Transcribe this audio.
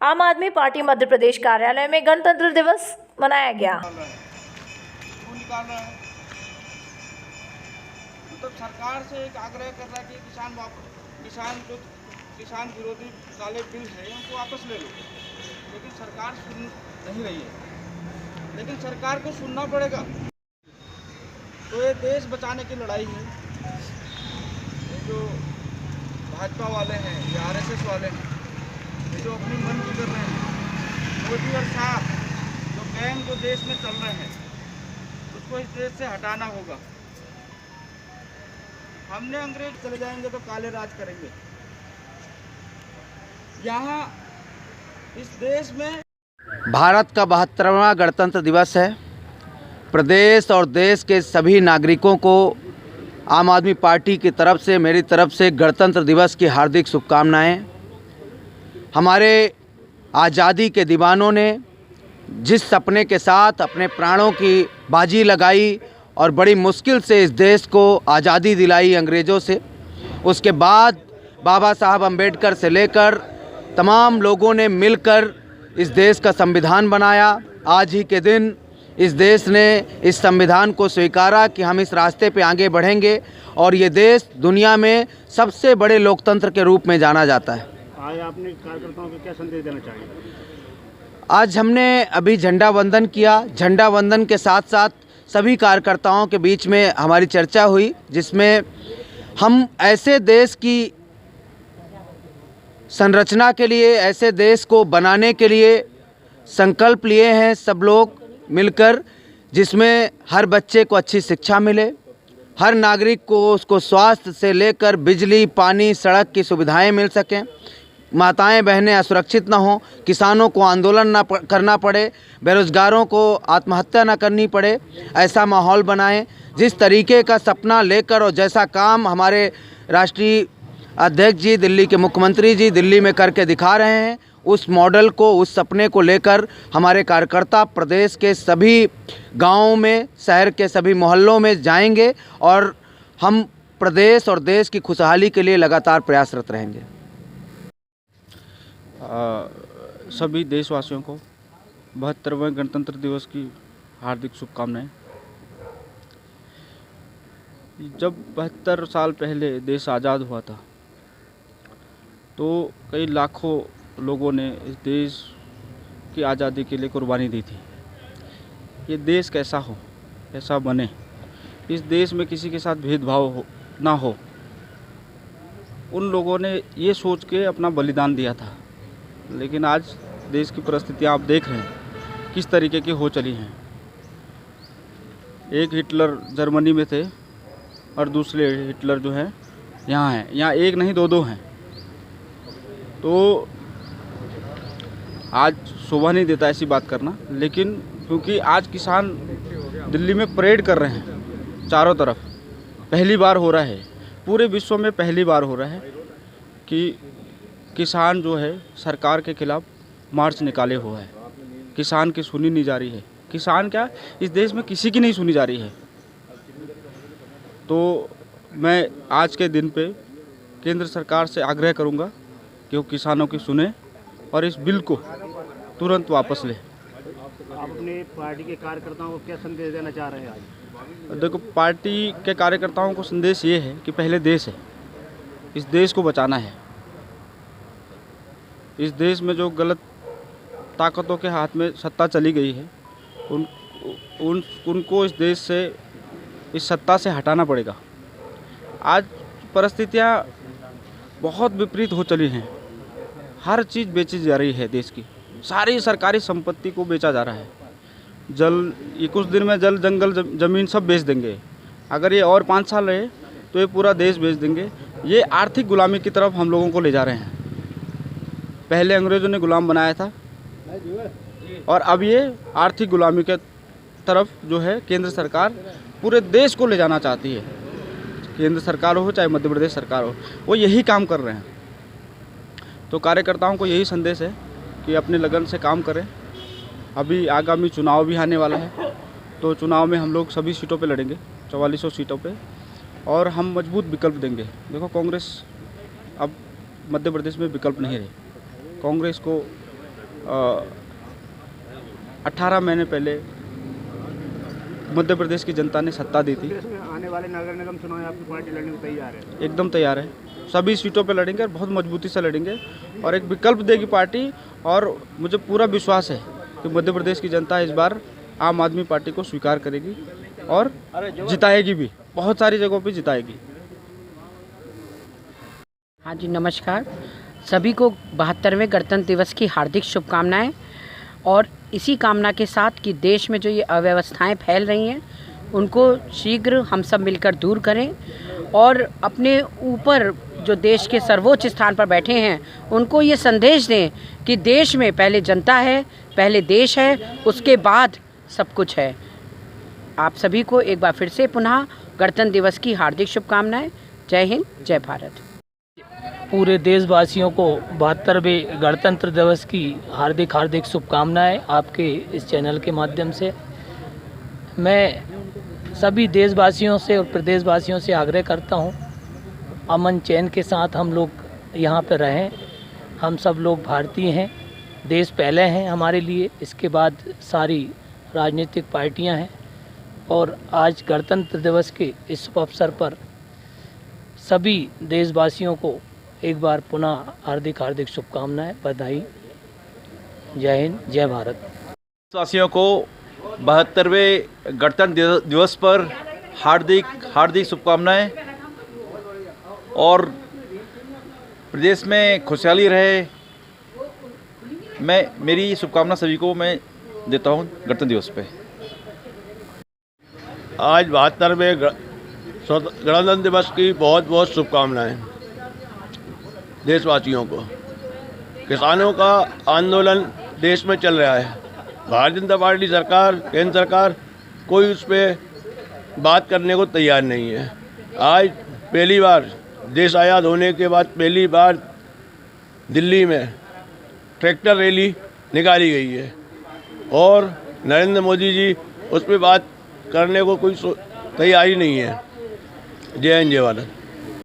आम आदमी पार्टी मध्य प्रदेश कार्यालय में गणतंत्र दिवस मनाया गया। मतलब सरकार से एक आग्रह कर रहा है कि किसान विरोधी काले बिल है उनको वापस ले लो, लेकिन सरकार सुन नहीं रही है। लेकिन सरकार को सुनना पड़ेगा। तो ये देश बचाने की लड़ाई है। ये जो भाजपा वाले हैं या आरएसएस वाले हैं, ये जो अपनी मन की कर रहे हैं, मोदी और शाह जो गैंग जो देश में चल रहे हैं, उसको इस देश से हटाना होगा। हमने अंग्रेज चले जाएंगे तो काले राज करेंगे। यहाँ इस देश में भारत का 72वां गणतंत्र दिवस है। प्रदेश और देश के सभी नागरिकों को आम आदमी पार्टी की तरफ से, मेरी तरफ से गणतंत्र दिवस की हार्दिक शुभकामनाएं। हमारे आज़ादी के दीवानों ने जिस सपने के साथ अपने प्राणों की बाजी लगाई और बड़ी मुश्किल से इस देश को आज़ादी दिलाई अंग्रेज़ों से, उसके बाद बाबा साहब अम्बेडकर से लेकर तमाम लोगों ने मिलकर इस देश का संविधान बनाया। आज ही के दिन इस देश ने इस संविधान को स्वीकारा कि हम इस रास्ते पे आगे बढ़ेंगे और ये देश दुनिया में सबसे बड़े लोकतंत्र के रूप में जाना जाता है। आज आपने कार्यकर्ताओं को क्या संदेश देना चाहिए? आज हमने अभी झंडा वंदन किया। झंडा वंदन के साथ साथ सभी कार्यकर्ताओं के बीच में हमारी चर्चा हुई, जिसमें हम ऐसे देश की संरचना के लिए, ऐसे देश को बनाने के लिए संकल्प लिए हैं सब लोग मिलकर, जिसमें हर बच्चे को अच्छी शिक्षा मिले, हर नागरिक को उसको स्वास्थ्य से लेकर बिजली, पानी, सड़क की सुविधाएं मिल सकें, माताएं बहनें असुरक्षित ना हों, किसानों को आंदोलन ना करना पड़े, बेरोजगारों को आत्महत्या ना करनी पड़े, ऐसा माहौल बनाएं। जिस तरीके का सपना लेकर और जैसा काम हमारे राष्ट्रीय अध्यक्ष जी, दिल्ली के मुख्यमंत्री जी दिल्ली में करके दिखा रहे हैं, उस मॉडल को, उस सपने को लेकर हमारे कार्यकर्ता प्रदेश के सभी गांवों में, शहर के सभी मोहल्लों में जाएंगे और हम प्रदेश और देश की खुशहाली के लिए लगातार प्रयासरत रहेंगे। सभी देशवासियों को 72वें गणतंत्र दिवस की हार्दिक शुभकामनाएं। जब 72 साल पहले देश आज़ाद हुआ था तो कई लाखों लोगों ने इस देश की आज़ादी के लिए कुर्बानी दी थी। ये देश कैसा हो, ऐसा बने, इस देश में किसी के साथ भेदभाव ना हो, उन लोगों ने ये सोच के अपना बलिदान दिया था। लेकिन आज देश की परिस्थितियाँ आप देख रहे हैं किस तरीके की हो चली हैं। एक हिटलर जर्मनी में थे और दूसरे हिटलर जो हैं यहाँ हैं। यहाँ एक नहीं दो हैं। तो आज शोभा नहीं देता ऐसी बात करना, लेकिन क्योंकि आज किसान दिल्ली में परेड कर रहे हैं चारों तरफ, पहली बार हो रहा है, पूरे विश्व में पहली बार हो रहा है कि किसान जो है सरकार के खिलाफ मार्च निकाले हुआ है। किसान की सुनी नहीं जा रही है। किसान क्या, इस देश में किसी की नहीं सुनी जा रही है। तो मैं आज के दिन पे केंद्र सरकार से आग्रह करूंगा कि वो किसानों की सुने और इस बिल को तुरंत वापस ले। आप अपने पार्टी के कार्यकर्ताओं को क्या संदेश देना चाह रहे हैं आज? देखो, पार्टी के कार्यकर्ताओं को संदेश ये है कि पहले देश है, इस देश को बचाना है। इस देश में जो गलत ताकतों के हाथ में सत्ता चली गई है, उनको इस देश से, इस सत्ता से हटाना पड़ेगा। आज परिस्थितियाँ बहुत विपरीत हो चली हैं। हर चीज़ बेची जा रही है देश की, सारी सरकारी संपत्ति को बेचा जा रहा है। ये कुछ दिन में जल, जंगल, ज़मीन सब बेच देंगे। अगर ये और 5 साल रहे तो ये पूरा देश बेच देंगे। ये आर्थिक गुलामी की तरफ हम लोगों को ले जा रहे हैं। पहले अंग्रेज़ों ने गुलाम बनाया था और अब ये आर्थिक गुलामी के तरफ जो है केंद्र सरकार पूरे देश को ले जाना चाहती है। केंद्र सरकार हो चाहे मध्य प्रदेश सरकार हो, वो यही काम कर रहे हैं। तो कार्यकर्ताओं को यही संदेश है कि अपने लगन से काम करें। अभी आगामी चुनाव भी आने वाला है, तो चुनाव में हम लोग सभी सीटों पे लड़ेंगे, 4400 सीटों पे, और हम मजबूत विकल्प देंगे। देखो, कांग्रेस अब मध्य प्रदेश में विकल्प नहीं रहे। कांग्रेस को 18 महीने पहले मध्य प्रदेश की जनता ने सत्ता दी थी। प्रदेश में आने वाले नगर निगम चुनाव आपकी पार्टी लड़ने को तैयार है? एकदम तैयार है, सभी सीटों पे लड़ेंगे और बहुत मजबूती से लड़ेंगे और एक विकल्प देगी पार्टी। और मुझे पूरा विश्वास है कि मध्य प्रदेश की जनता इस बार आम आदमी पार्टी को स्वीकार करेगी और जिताएगी भी, बहुत सारी जगहों पे जिताएगी। हाँ जी, नमस्कार। सभी को 72वें गणतंत्र दिवस की हार्दिक शुभकामनाएं और इसी कामना के साथ कि देश में जो ये अव्यवस्थाएं फैल रही हैं उनको शीघ्र हम सब मिलकर दूर करें और अपने ऊपर जो देश के सर्वोच्च स्थान पर बैठे हैं उनको ये संदेश दें कि देश में पहले जनता है, पहले देश है, उसके बाद सब कुछ है। आप सभी को एक बार फिर से पुनः गणतंत्र दिवस की हार्दिक शुभकामनाएं। जय हिंद, जय भारत। पूरे देशवासियों को 72वें गणतंत्र दिवस की हार्दिक हार्दिक शुभकामनाएं आपके इस चैनल के माध्यम से। मैं सभी देशवासियों से और प्रदेशवासियों से आग्रह करता हूं, अमन चैन के साथ हम लोग यहां पर रहें। हम सब लोग भारतीय हैं, देश पहले हैं हमारे लिए, इसके बाद सारी राजनीतिक पार्टियां हैं। और आज गणतंत्र दिवस के इस शुभ अवसर पर सभी देशवासियों को एक बार पुनः हार्दिक हार्दिक शुभकामनाएं, बधाई। जय हिंद, जय भारत। देशवासियों को 72वें गणतंत्र दिवस पर हार्दिक हार्दिक शुभकामनाएं और प्रदेश में खुशहाली रहे। मेरी शुभकामना सभी को मैं देता हूं गणतंत्र दिवस पे। आज 72वें गणतंत्र दिवस की बहुत बहुत शुभकामनाएं देशवासियों को। किसानों का आंदोलन देश में चल रहा है, भारतीय जनता पार्टी सरकार, केंद्र सरकार कोई उस पर बात करने को तैयार नहीं है। आज पहली बार देश आज़ाद होने के बाद पहली बार दिल्ली में ट्रैक्टर रैली निकाली गई है और नरेंद्र मोदी जी उस पर बात करने को कोई तैयारी नहीं है। जय हिंद, जय भारत।